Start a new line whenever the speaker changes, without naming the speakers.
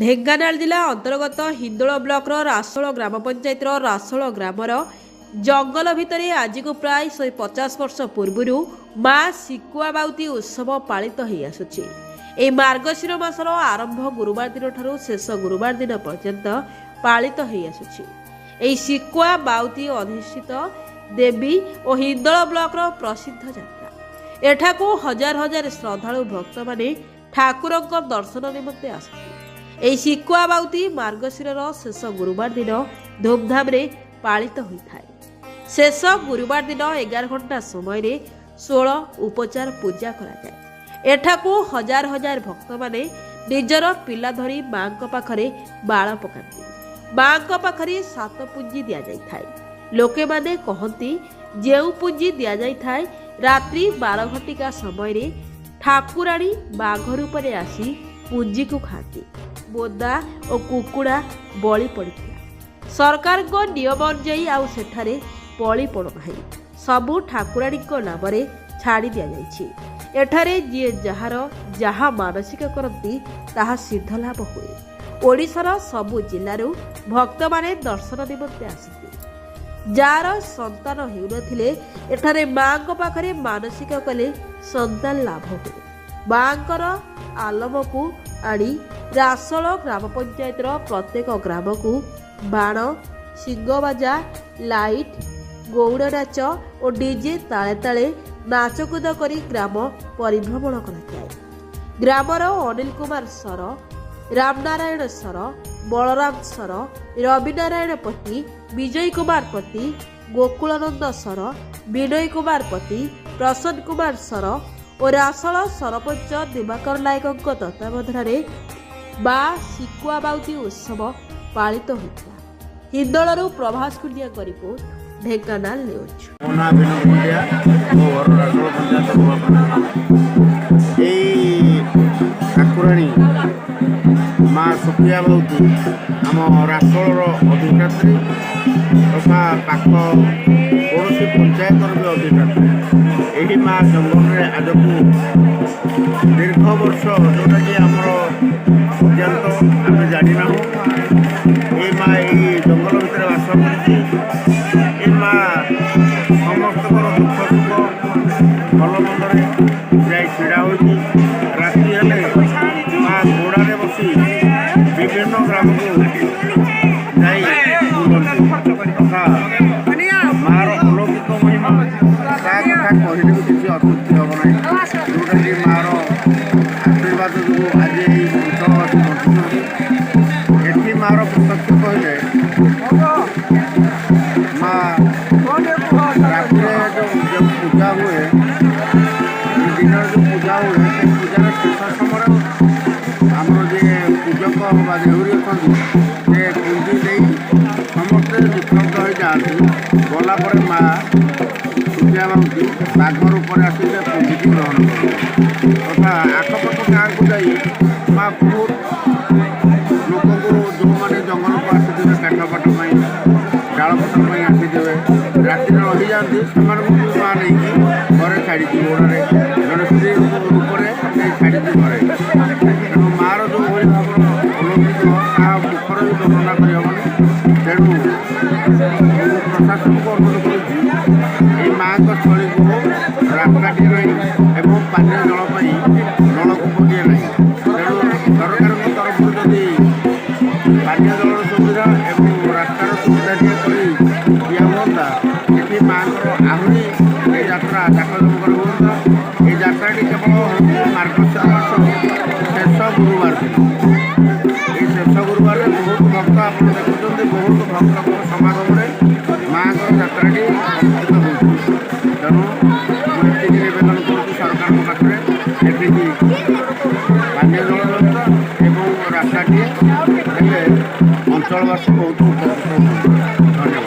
ଢେଙ୍କାନାଳ ଜିଲ୍ଲା ଅନ୍ତର୍ଗତ ହିନ୍ଦୋଳ ବ୍ଲକର ରାସୋଳ ଗ୍ରାମ ପଞ୍ଚାୟତର ରାସୋଳ ଗ୍ରାମର ଜଙ୍ଗଲ ଭିତରେ ଆଜିକୁ ପ୍ରାୟ 150 ବର୍ଷ ପୂର୍ବରୁ ମା ଶିକୁଆ ବାଉତି ଉତ୍ସବ ପାଳିତ ହୋଇ ଆସୁଛି। ଏହି ମାର୍ଗଶିର ମାସର ଆରମ୍ଭ ଗୁରୁବାର ଦିନଠାରୁ ଶେଷ ଗୁରୁବାର ଦିନ ପର୍ଯ୍ୟନ୍ତ ପାଳିତ ହୋଇ ଆସୁଛି। ଏହି ଶିକୁଆ ବାଉତି ଅଧିଷ୍ଠିତ ଦେବୀ ଓ ହିନ୍ଦୋଳ ବ୍ଲକର ପ୍ରସିଦ୍ଧ ଯାତ୍ରା। ଏଠାକୁ ହଜାର ହଜାର ଶ୍ରଦ୍ଧାଳୁ ଭକ୍ତମାନେ ଠାକୁରଙ୍କ ଦର୍ଶନ ନିମନ୍ତେ ଆସନ୍ତି। ଏହି ଶିକୁଆ ବାଉତି ମାର୍ଗଶିରର ଶେଷ ଗୁରୁବାର ଦିନ ଧୁମଧାମରେ ପାଳିତ ହୋଇଥାଏ। ଶେଷ ଗୁରୁବାର ଦିନ 11 ଘଣ୍ଟା ସମୟରେ 16 ଉପଚାର ପୂଜା କରାଯାଏ। ଏଠାକୁ ହଜାର ହଜାର ଭକ୍ତମାନେ ନିଜର ପିଲା ଧରି ମାଙ୍କ ପାଖରେ ବାଳ ପକାନ୍ତି। ମାଙ୍କ ପାଖରେ 7 ପୁଞ୍ଜି ଦିଆଯାଇଥାଏ। ଲୋକେମାନେ କହନ୍ତି ଯେଉଁ ପୁଞ୍ଜି ଦିଆଯାଇଥାଏ ରାତ୍ରି 12 ଘଟିକା ସମୟରେ ଠାକୁରାଣୀ ବାଘ ରୂପରେ ଆସି ପୁଞ୍ଜିକୁ ଖାଆନ୍ତି। ବୋଦା ଓ କୁକୁଡ଼ା ବଳି ପଡ଼ିଥିଲା। ସରକାରଙ୍କ ନିୟମ ଅନୁଯାୟୀ ଆଉ ସେଠାରେ ବଳି ପଡ଼ୁନାହିଁ। ସବୁ ଠାକୁରାଣୀଙ୍କ ନାମରେ ଛାଡ଼ି ଦିଆଯାଇଛି। ଏଠାରେ ଯିଏ ଯାହାର ଯାହା ମାନସିକ କରନ୍ତି ତାହା ସିଦ୍ଧ ଲାଭ ହୁଏ। ଓଡ଼ିଶାର ସବୁ ଜିଲ୍ଲାରୁ ଭକ୍ତମାନେ ଦର୍ଶନ ନିମନ୍ତେ ଆସନ୍ତି। ଯାହାର ସନ୍ତାନ ହେଉନଥିଲେ ଏଠାରେ ମାଙ୍କ ପାଖରେ ମାନସିକ କଲେ ସନ୍ତାନ ଲାଭ ହୁଏ। ମାଙ୍କର ଆଲମକୁ ଆଣି ରାସୋଳ ଗ୍ରାମ ପଞ୍ଚାୟତର ପ୍ରତ୍ୟେକ ଗ୍ରାମକୁ ବାଣ, ସିଂହବାଜା, ଲାଇଟ୍, ଗୌଡ଼ ନାଚ ଓ ଡିଜେ ତାଳେ ତାଳେ ନାଚକୁଦ କରି ଗ୍ରାମ ପରିଭ୍ରମଣ କରାଯାଏ। ଗ୍ରାମର ଅନିଲ କୁମାର ସର, ରାମନାରାୟଣ ସର, ବଳରାମ ସର, ରବିନାରାୟଣ ପତି, ବିଜୟ କୁମାର ପତି, ଗୋକୁଳାନନ୍ଦ ସର, ବିନୟ କୁମାର ପତି, ପ୍ରସନ୍ନ କୁମାର ସର ଓ ରାସୋଳ ସରପଞ୍ଚ ଦିବାକର ନାୟକଙ୍କ ତତ୍ତ୍ୱାବଧାନରେ ମା ଶିକୁଆ ବାଉତି ଉତ୍ସବ ପାଳିତ ହୋଇଥିଲା। ହିନ୍ଦୋଳରୁ ପ୍ରଭାସ କୁଣ୍ଡିଆଙ୍କ ରିପୋର୍ଟ, ଢେଙ୍କାନାଳ ନ୍ୟୁଜ୍।
ଠାକୁରାଣୀ ମା ଶିକୁଆ ବାଉତି ଆମ ରାସୋଳର ଅଧିଷ୍ଠାତ୍ରୀ ତଥା ପାଖ କୌଣସି ପଞ୍ଚାୟତର ବି ଅଧିଷ୍ଠାତ୍ରୀ। ଏହି ମା ଜଙ୍ଗଲରେ ଆଜକୁ ଦୀର୍ଘ ବର୍ଷ ଯେଉଁଟାକି ଆମର ପର୍ଯ୍ୟନ୍ତ ଆମେ ଜାଣିନାହୁଁ ଏ ମା ଏହି ଜଙ୍ଗଲ ଭିତରେ ବାସ କରିଛି। ଏ ମା ସମସ୍ତଙ୍କର ଦୁଃଖ ସୁଖ ଭଲ ମନ୍ଦରେ ଯାଇ ଛିଡ଼ା ହୋଇଛି। ରାତି ହେଲେ ମା ଘୋଡ଼ାରେ ବସି ବିଭିନ୍ନ ଗ୍ରାମକୁ ଯାଇ ବୁଲନ୍ତି ତଥା ମାର ଅଲୌକିକ ମହିମା ତା କଥା କହିଲେ ବି କିଛି ଅତୃପ୍ତି ହେବ ନାହିଁ। ଯେଉଁଟାକି ମାର ଆଶୀର୍ବାଦ ଯୋଗୁଁ ଆଜି ଏହି ଅଞ୍ଚଳବାସୀ ବଞ୍ଚୁଛନ୍ତି। ଏଠି ମାର ପ୍ରତ୍ୟକ୍ଷ କହିଲେ ମା ରାତିରେ ଯେଉଁ ପୂଜା ହୁଏ, ଦିନରେ ଯେଉଁ ପୂଜା ହୁଏ ସେ ପୂଜାର ଶେଷ ସମୟରେ ଆମର ଯିଏ ପୂଜକ ବା ଦେହୁରୀ ଅଛନ୍ତି ସେ ପୁଞ୍ଜି ଦେଇ ସମସ୍ତେ ନିଃଶବ୍ଦ ହୋଇଯାଆନ୍ତି। ଗଲା ପରେ ମା ଶିକୁଆ ବାଉତି ବାଘ ରୂପରେ ଆସି ସେ ପୁଞ୍ଜିକି ଗ୍ରହଣ କରନ୍ତି ତଥା ଆଖପାଖ ଗାଁକୁ ଯାଇ ମା ବହୁତ ଲୋକଙ୍କୁ ଯେଉଁମାନେ ଜଙ୍ଗଲକୁ ଆସିଥିବେ କାଠପାଠ ପାଇଁ, ଡାଳପତ୍ର ପାଇଁ ଆସିଥିବେ, ରାତିରେ ରହିଯାଆନ୍ତି, ସେମାନଙ୍କୁ ବି ମା ନେଇକି ଘରେ ଛାଡ଼ିଛି। ଗୋଡ଼ରେ ଜଣେ ସ୍ତ୍ରୀ ରୂପରେ ନେଇ ଛାଡ଼ିଛି ଘରେ। ତେଣୁ ମାଆର ଯେଉଁଭଳି ଭାବର ଅଲୌକିକ ତାହା ମୁଖର ବି ବର୍ଣ୍ଣନା କରିହେବନି। ତେଣୁ ପ୍ରଶାସନକୁ ଅନୁରୋଧ କରୁଛି ଏହି ମାଆଙ୍କ ସ୍ଥଳୀକୁ ରାସ୍ତାଟିଏ ନାହିଁ ଏବଂ ପାନୀୟ ଜଳ ପାଇଁ ନଳକୂପଟିଏ ନାହିଁ। ତେଣୁ ସରକାରଙ୍କ ତରଫରୁ ଯଦି ପାନୀୟ ଜଳର ସୁବିଧା ଏବଂ ରାସ୍ତାର ସୁବିଧାଟିଏ କରି ଦିଆ ହୁଅନ୍ତା, ଏଠି ମାଆଙ୍କର ଆହୁରି ଏ ଯାତ୍ରା ଜାକଜମକରେ ହୁଅନ୍ତା। এই যাত্রাটি কেবল মার্গশির মাস শেষ গুরুবার দিন। এই শেষ গুরুবারে বহুত ভক্ত আপনার দেখুছেন, বহুত ভক্তଙ୍କ সমাগমে মাଙ୍କର যাত্রাটি অনুষ্ঠিত ହେଉଛି। ତେଣୁ ମୁଁ ଏତିକି ନିବେଦନ କରୁଛି ସରକାରଙ୍କ ପାଖରେ ଏଠିକି ପାନୀୟ ଜଳ ବ୍ୟବସ୍ଥା ଏବଂ ରାସ୍ତାଟିଏ ହେଲେ ଅଞ୍ଚଳବାସୀ ବହୁତ ଉପକୃତ ହୁଅନ୍ତି। ଧନ୍ୟବାଦ।